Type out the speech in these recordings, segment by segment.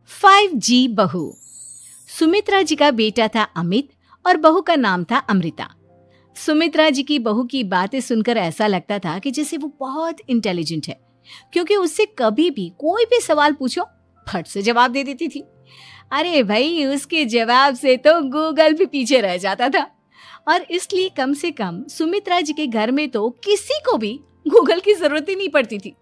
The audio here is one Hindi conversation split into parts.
5G बहू। सुमित्रा जी का बेटा था अमित और बहू का नाम था अमृता। सुमित्रा जी की बहू की बातें सुनकर ऐसा लगता था कि जैसे वो बहुत इंटेलिजेंट है, क्योंकि उससे कभी भी कोई भी सवाल पूछो फट से जवाब दे देती थी। अरे भाई, उसके जवाब से तो गूगल भी पीछे रह जाता था। और इसलिए कम से कम सुमित्रा जी के घर में तो किसी को भी गूगल की जरूरत ही नहीं पड़ती थी।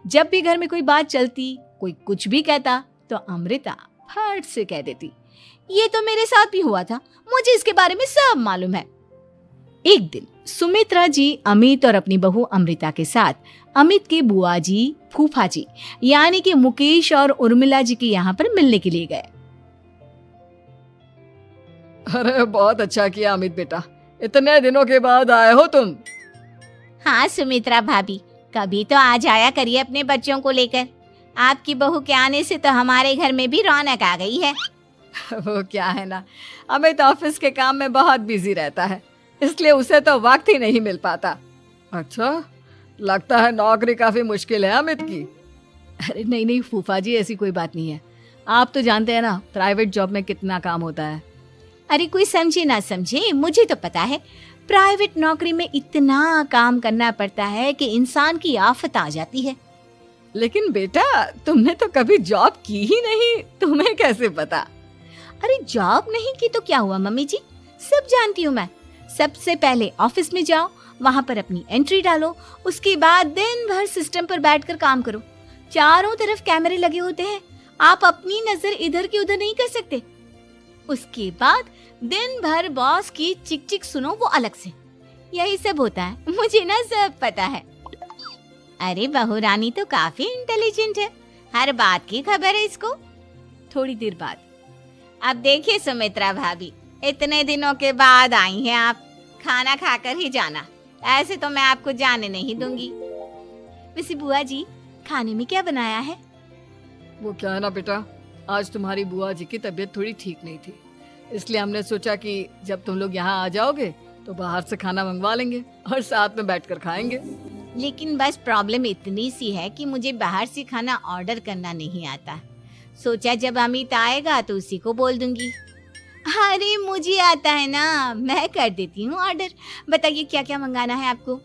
जब भी घर में कोई बात चलती, कोई कुछ भी कहता, तो अमृता फट से कह देती, ये तो मेरे साथ भी हुआ था, मुझे इसके बारे में सब मालूम है। एक दिन सुमित्रा जी अमित और अपनी बहू अमृता के साथ अमित के बुआ जी, फूफा जी यानी कि मुकेश और उर्मिला जी के यहाँ पर मिलने के लिए गए। अरे बहुत अच्छा किया अमित बेटा, इतने दिनों के बाद आए हो तुम। हाँ सुमित्रा भाभी, कभी तो आ जाया करिए अपने बच्चों को लेकर। आपकी बहू के आने से तो हमारे घर में भी रौनक आ गई है। वो क्या है ना, अमित ऑफिस के काम में बहुत बिजी रहता है, इसलिए उसे तो वक्त ही नहीं मिल पाता। अच्छा, लगता है नौकरी काफी मुश्किल है अमित की। अरे नहीं फूफा जी, ऐसी कोई बात नहीं है। आप तो जानते हैं ना प्राइवेट जॉब में कितना काम होता है। अरे कोई समझे ना समझे, मुझे तो पता है प्राइवेट नौकरी में इतना काम करना पड़ता है कि इंसान की आफत आ जाती है। लेकिन बेटा, तुमने तो कभी जॉब की ही नहीं, तुम्हें कैसे पता? अरे जॉब नहीं की तो क्या हुआ मम्मी जी, सब जानती हूँ मैं। सबसे पहले ऑफिस में जाओ, वहाँ पर अपनी एंट्री डालो, उसके बाद दिन भर सिस्टम पर बैठकर काम करो। चारों तरफ कैमरे लगे होते हैं, आप अपनी नजर इधर की उधर नहीं कर सकते। उसके बाद दिन भर बॉस की चिक चिक सुनो, वो अलग से। यही सब होता है, मुझे ना सब पता है। अरे बहू रानी तो काफी इंटेलिजेंट है, हर बात की खबर है इसको। थोड़ी देर बाद, अब देखिए सुमित्रा भाभी, इतने दिनों के बाद आई हैं आप, खाना खाकर ही जाना, ऐसे तो मैं आपको जाने नहीं दूंगी। वैसे बुआ जी, खाने में क्या बनाया है? वो क्या है ना बेटा, आज तुम्हारी बुआ जी की तबीयत थोड़ी ठीक नहीं थी, इसलिए हमने सोचा कि जब तुम लोग यहाँ आ जाओगे तो बाहर से खाना मंगवा लेंगे और साथ में बैठकर खाएंगे। लेकिन बस प्रॉब्लम इतनी सी है कि मुझे बाहर से खाना ऑर्डर करना नहीं आता। सोचा जब अमित आएगा तो उसी को बोल दूंगी। अरे मुझे आता है ना, मैं कर देती हूँ ऑर्डर। बताइए क्या क्या मंगाना है आपको?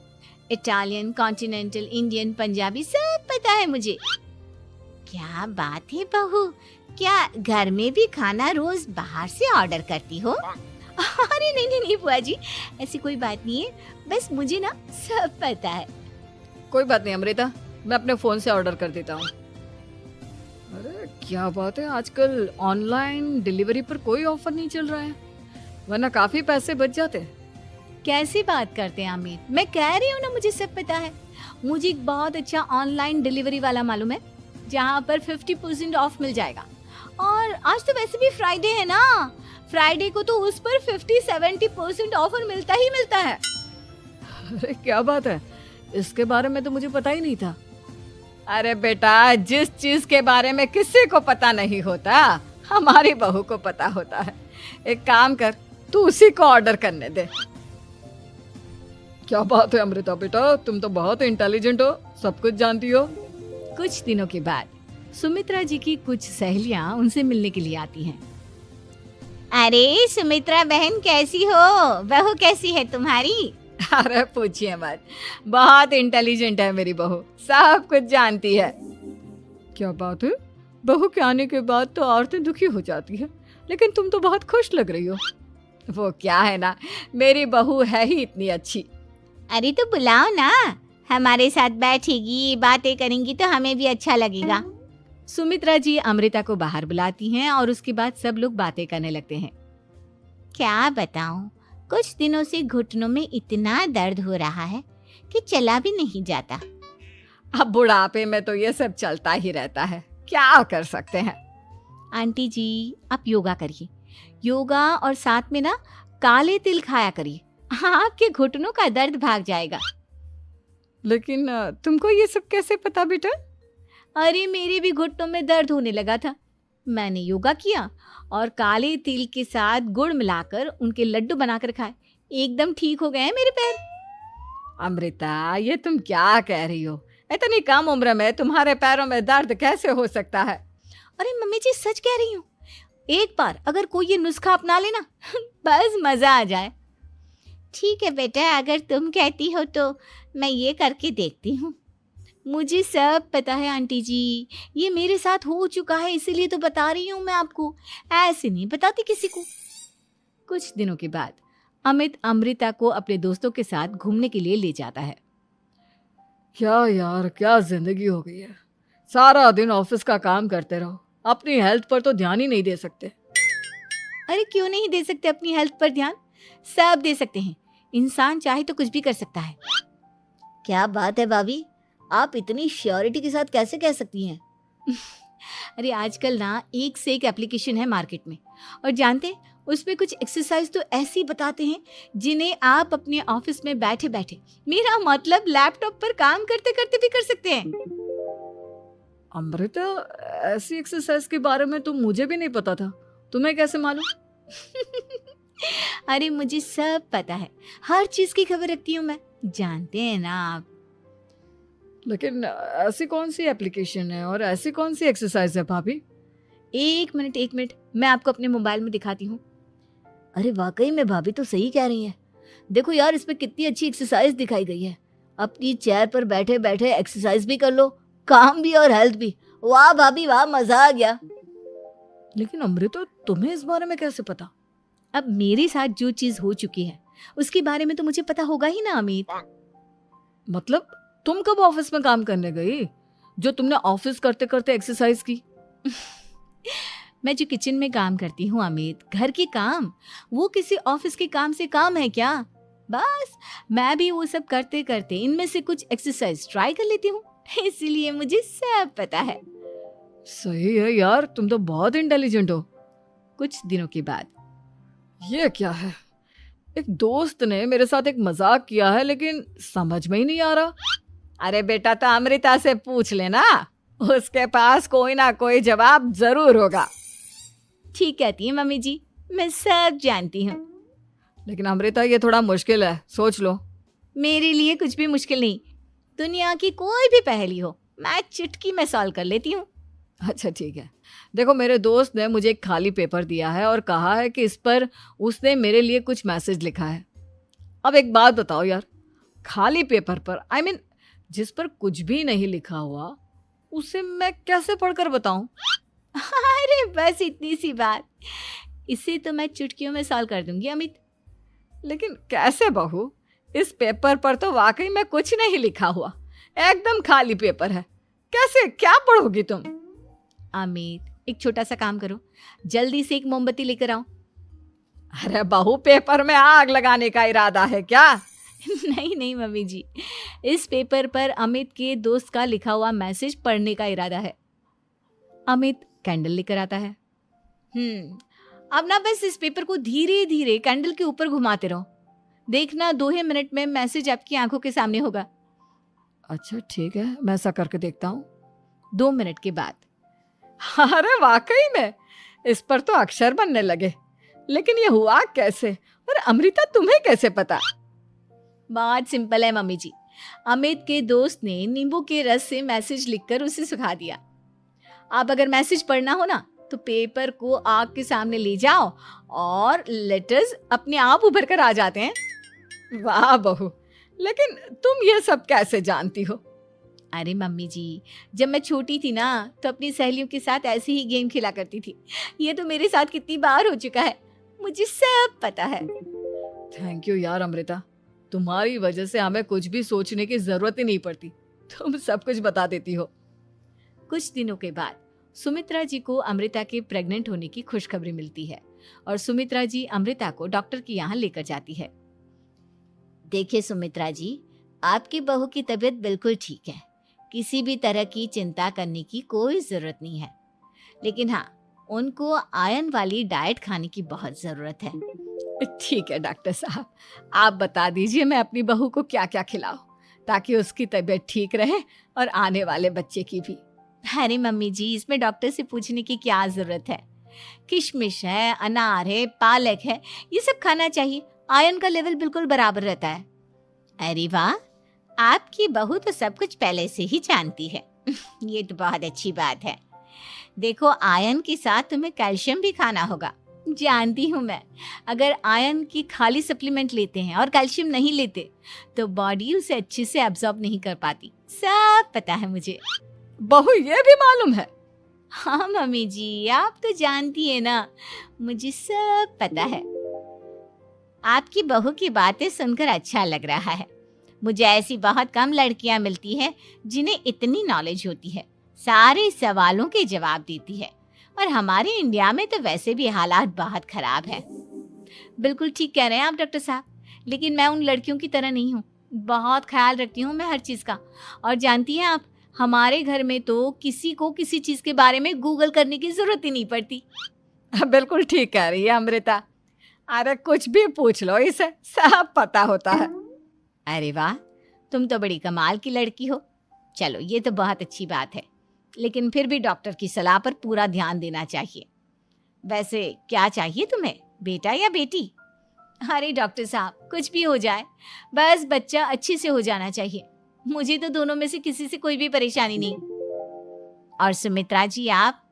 इटालियन, कॉन्टिनेंटल, इंडियन, पंजाबी, सब पता है मुझे। क्या बात है बहू, क्या घर में भी खाना रोज बाहर से ऑर्डर करती हो? अरे नहीं बुआ जी, ऐसी कोई बात नहीं है, बस मुझे ना सब पता है। कोई बात नहीं अमृता, मैं अपने फोन से ऑर्डर कर देता हूँ। अरे क्या बात है, आजकल ऑनलाइन डिलीवरी पर कोई ऑफर नहीं चल रहा है, वरना काफी पैसे बच जाते। कैसी बात करते हैं अमित, मैं कह रही हूँ ना मुझे सब पता है। मुझे एक बहुत अच्छा ऑनलाइन डिलीवरी वाला मालूम है, जहाँ पर 50% ऑफ मिल जाएगा। और आज तो वैसे भी फ्राइडे है ना, फ्राइडे को तो उस पर 50-70% ऑफर मिलता ही मिलता है। अरे क्या बात है, इसके बारे में तो मुझे पता ही नहीं था। अरे बेटा, जिस चीज के बारे में किसी को पता नहीं होता, हमारी बहू को पता होता है। एक काम कर, तू उसी को ऑर्डर करने दे। क्या बात है अमृता बेटा, तुम तो बहुत इंटेलिजेंट हो, सब कुछ जानती हो। कुछ दिनों के बाद सुमित्रा जी की कुछ सहेलियां उनसे मिलने के लिए आती हैं। अरे सुमित्रा बहन कैसी हो, बहू कैसी है तुम्हारी? अरे पूछिए मत, बहुत इंटेलिजेंट है मेरी बहू, सब कुछ जानती है। क्या बात है, बहू के आने के बाद तो औरतें दुखी हो जाती है, लेकिन तुम तो बहुत खुश लग रही हो। वो क्या है ना, मेरी बहू है ही इतनी अच्छी। अरे तो बुलाओ ना, हमारे साथ बैठेगी, बातें करेंगी तो हमें भी अच्छा लगेगा। सुमित्रा जी अमृता को बाहर बुलाती हैं और उसके बाद सब लोग बातें करने लगते हैं। क्या बताऊं, कुछ दिनों से घुटनों में इतना दर्द हो रहा है कि चला भी नहीं जाता। अब बुढ़ापे में तो ये सब चलता ही रहता है, क्या कर सकते हैं। आंटी जी, आप योगा करिए, योगा और साथ में ना काले तिल खाया करिए, आपके घुटनों का दर्द भाग जाएगा। लेकिन तुमको ये सब कैसे पता बेटा? अरे मेरे भी घुटनों में दर्द होने लगा था, मैंने योगा किया और काले तिल के साथ गुड़ मिलाकर उनके लड्डू बनाकर खाए, एकदम ठीक हो गए हैं मेरे पैर। अमृता, ये तुम क्या कह रही हो? इतनी कम उम्र में तुम्हारे पैरों में दर्द कैसे हो सकता है? अरे मम्मी जी सच कह रही हूँ, एक बार अगर कोई ये नुस्खा अपना लेना बस मजा आ जाए। ठीक है बेटा, अगर तुम कहती हो तो मैं ये करके देखती हूँ। मुझे सब पता है आंटी जी, ये मेरे साथ हो चुका है, इसीलिए तो बता रही हूँ मैं आपको, ऐसे नहीं बताती किसी को। कुछ दिनों के बाद अमित अमृता को अपने दोस्तों के साथ घूमने के लिए ले जाता है। क्या यार, क्या जिंदगी हो गई है। सारा दिन ऑफिस का काम करते रहो, अपनी हेल्थ पर तो ध्यान ही नहीं दे सकते। अरे क्यों नहीं दे सकते अपनी हेल्थ पर ध्यान? सब दे सकते हैं, इंसान चाहे तो कुछ भी कर सकता है। क्या बात है भाभी, आप इतनी श्योरिटी के साथ कैसे कह सकती हैं? अरे आजकल ना एक से एक एप्लीकेशन है मार्केट में, और जानते हैं उसमें कुछ एक्सरसाइज तो ऐसी बताते हैं जिन्हें आप अपने ऑफिस में बैठे बैठे, मेरा मतलब लैपटॉप पर काम करते करते भी कर सकते हैं। अमृता, ऐसी एक्सरसाइज के बारे में तो मुझे भी नहीं पता था, तुम्हें कैसे मालूम? अरे मुझे सब पता है, हर चीज की खबर रखती हूँ मैं, जानते हैं ना आप। लेकिन ऐसी कौन सी एप्लीकेशन है और ऐसी कौन सी एक्सरसाइज है भाभी? एक मिनट, मैं आपको अपने मोबाइल में दिखाती हूँ। अरे वाकई में भाभी तो सही कह रही हैं। देखो यार, इसमें कितनी अच्छी एक्सरसाइज दिखाई गई है। अपनी चेयर पर बैठे बैठे एक्सरसाइज भी कर लो, काम भी और हेल्थ भी। वाह भाभी वाह, मजा आ गया। लेकिन अमृता, तुम्हें इस बारे में कैसे पता? अब मेरे साथ जो चीज हो चुकी है उसके बारे में तो मुझे पता होगा ही ना अमित। मतलब तुम कब ऑफिस में काम करने गई जो तुमने ऑफिस करते करते एक्सरसाइज की? मैं जो किचन में काम करती हूँ अमित, घर के काम, वो किसी ऑफिस के काम से काम है क्या? बस मैं भी वो सब करते करते इनमें से कुछ एक्सरसाइज ट्राई कर लेती हूँ, इसीलिए मुझे सब पता है। सही है यार, तुम तो बहुत इंटेलिजेंट हो। कुछ दिनों के बाद ये क्या है? एक दोस्त ने मेरे साथ एक मजाक किया है, लेकिन समझ में ही नहीं आ रहा। अरे बेटा, तो अमृता से पूछ लेना, उसके पास कोई ना कोई जवाब जरूर होगा। ठीक कहती है मम्मी जी, मैं सब जानती हूँ। लेकिन अमृता, ये थोड़ा मुश्किल है, सोच लो। मेरे लिए कुछ भी मुश्किल नहीं, दुनिया की कोई भी पहेली हो मैं चुटकी में सॉल्व कर लेती हूँ। अच्छा ठीक है, देखो मेरे दोस्त ने मुझे एक खाली पेपर दिया है और कहा है कि इस पर उसने मेरे लिए कुछ मैसेज लिखा है। अब एक बात बताओ यार, खाली पेपर पर, I mean, जिस पर कुछ भी नहीं लिखा हुआ, उसे मैं कैसे पढ़कर बताऊं? अरे बस इतनी सी बात, इसे तो मैं चुटकियों में सॉल्व कर दूंगी अमित। लेकिन कैसे बहू? इस पेपर पर तो वाकई में कुछ नहीं लिखा हुआ, एकदम खाली पेपर है, कैसे, क्या पढ़ोगी तुम? अमित, एक छोटा सा काम करो, जल्दी से एक मोमबत्ती लेकर आओ। अरे बहू, पेपर में आग लगाने का इरादा है क्या? नहीं मम्मी जी, इस पेपर पर अमित के दोस्त का लिखा हुआ मैसेज पढ़ने का इरादा है। अमित कैंडल लेकर आता है। अब ना बस इस पेपर को धीरे धीरे कैंडल के ऊपर घुमाते रहो, देखना 2 ही मिनट में मैसेज आपकी आंखों के सामने होगा। अच्छा ठीक है, मैं ऐसा करके देखता हूँ। 2 मिनट के बाद, अरे वाकई में इस पर तो अक्षर बनने लगे, लेकिन ये हुआ कैसे? और अमृता, तुम्हें कैसे पता? बहुत सिंपल है मम्मी जी, अमित के दोस्त ने नींबू के रस से मैसेज लिखकर उसे सुखा दिया। अब अगर मैसेज पढ़ना हो ना तो पेपर को आग के सामने ले जाओ और लेटर्स अपने आप उभर कर आ जाते हैं। वाह बहू, लेकिन तुम ये सब कैसे जानती हो? अरे मम्मी जी, जब मैं छोटी थी ना तो अपनी सहेलियों के साथ ऐसे ही गेम खेला करती थी। ये तो मेरे साथ कितनी बार हो चुका है, मुझे सब पता है। थैंक यू यार अमृता, तुम्हारी वजह से हमें कुछ भी सोचने की जरूरत ही नहीं पड़ती, तुम सब कुछ बता देती हो। कुछ दिनों के बाद सुमित्रा जी को अमृता के प्रेग्नेंट होने की खुशखबरी मिलती है और सुमित्रा जी अमृता को डॉक्टर के यहाँ लेकर जाती है। देखिए सुमित्रा जी, आपकी बहू की तबीयत बिल्कुल ठीक है, किसी भी तरह की चिंता करने की कोई जरूरत नहीं है, लेकिन हाँ, उनको आयरन वाली डाइट खाने की बहुत जरूरत है। ठीक है डॉक्टर साहब, आप बता दीजिए मैं अपनी बहू को क्या क्या खिलाऊं ताकि उसकी तबीयत ठीक रहे और आने वाले बच्चे की भी। अरे मम्मी जी, इसमें डॉक्टर से पूछने की क्या जरूरत है, किशमिश है, अनार है, पालक है, ये सब खाना चाहिए, आयरन का लेवल बिल्कुल बराबर रहता है। अरे वाह, आपकी बहू तो सब कुछ पहले से ही जानती है। ये तो बहुत अच्छी बात है। देखो, आयरन के साथ तुम्हें कैल्शियम भी खाना होगा। जानती हूँ मैं, अगर आयरन की खाली सप्लीमेंट लेते हैं और कैल्शियम नहीं लेते तो बॉडी उसे अच्छे से एब्जॉर्ब नहीं कर पाती। सब पता है मुझे। बहू ये भी मालूम है? हाँ मम्मी जी, आप तो जानती है ना, मुझे सब पता है। आपकी बहू की बातें सुनकर अच्छा लग रहा है। मुझे ऐसी बहुत कम लड़कियां मिलती हैं जिन्हें इतनी नॉलेज होती है, सारे सवालों के जवाब देती है। और हमारे इंडिया में तो वैसे भी हालात बहुत खराब है। बिल्कुल ठीक कह रहे हैं आप डॉक्टर साहब, लेकिन मैं उन लड़कियों की तरह नहीं हूँ। बहुत ख्याल रखती हूँ मैं हर चीज़ का। और जानती हैं आप, हमारे घर में तो किसी को किसी चीज़ के बारे में गूगल करने की ज़रूरत ही नहीं पड़ती। बिल्कुल ठीक कह रही है अमृता। अरे कुछ भी पूछ लो इसे, सब पता होता है। अरे वाह, तुम तो बड़ी कमाल की लड़की हो। चलो, ये तो बहुत अच्छी बात है, लेकिन फिर भी डॉक्टर की सलाह पर पूरा ध्यान देना चाहिए। वैसे क्या चाहिए तुम्हें, बेटा या बेटी? अरे डॉक्टर साहब, कुछ भी हो जाए, बस बच्चा अच्छे से हो जाना चाहिए। मुझे तो दोनों में से किसी से कोई भी परेशानी नहीं। और सुमित्रा जी, आप?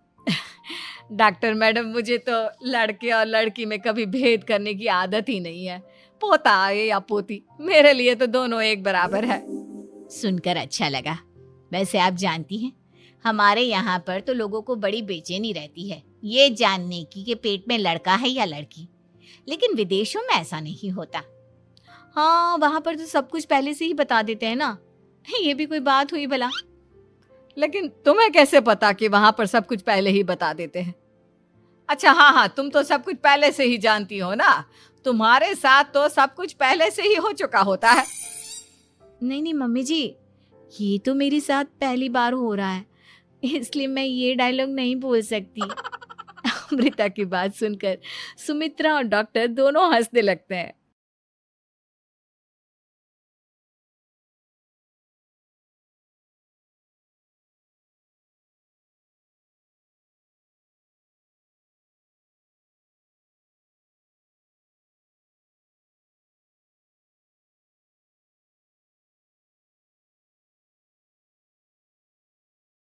डॉक्टर मैडम, मुझे तो लड़के और लड़की में कभी भेद करने की आदत ही नहीं है। पोता आए या पोती, मेरे लिए तो दोनों एक बराबर है। सुनकर अच्छा लगा। वैसे आप जानती हैं, हमारे यहाँ पर तो लोगों को बड़ी बेचैनी रहती है ये जानने की कि पेट में लड़का है या लड़की, लेकिन विदेशों में ऐसा नहीं होता। हाँ, वहाँ पर तो सब कुछ पहले से ही बता देते हैं ना। ये भी कोई बात हुई भला? लेकिन तुम्हें कैसे पता कि वहां पर सब कुछ पहले ही बता देते हैं? अच्छा हाँ, तुम तो सब कुछ पहले से ही जानती हो ना। तुम्हारे साथ तो सब कुछ पहले से ही हो चुका होता है। नहीं मम्मी जी, ये तो मेरे साथ पहली बार हो रहा है, इसलिए मैं ये डायलॉग नहीं बोल सकती। अमृता की बात सुनकर सुमित्रा और डॉक्टर दोनों हंसने लगते हैं।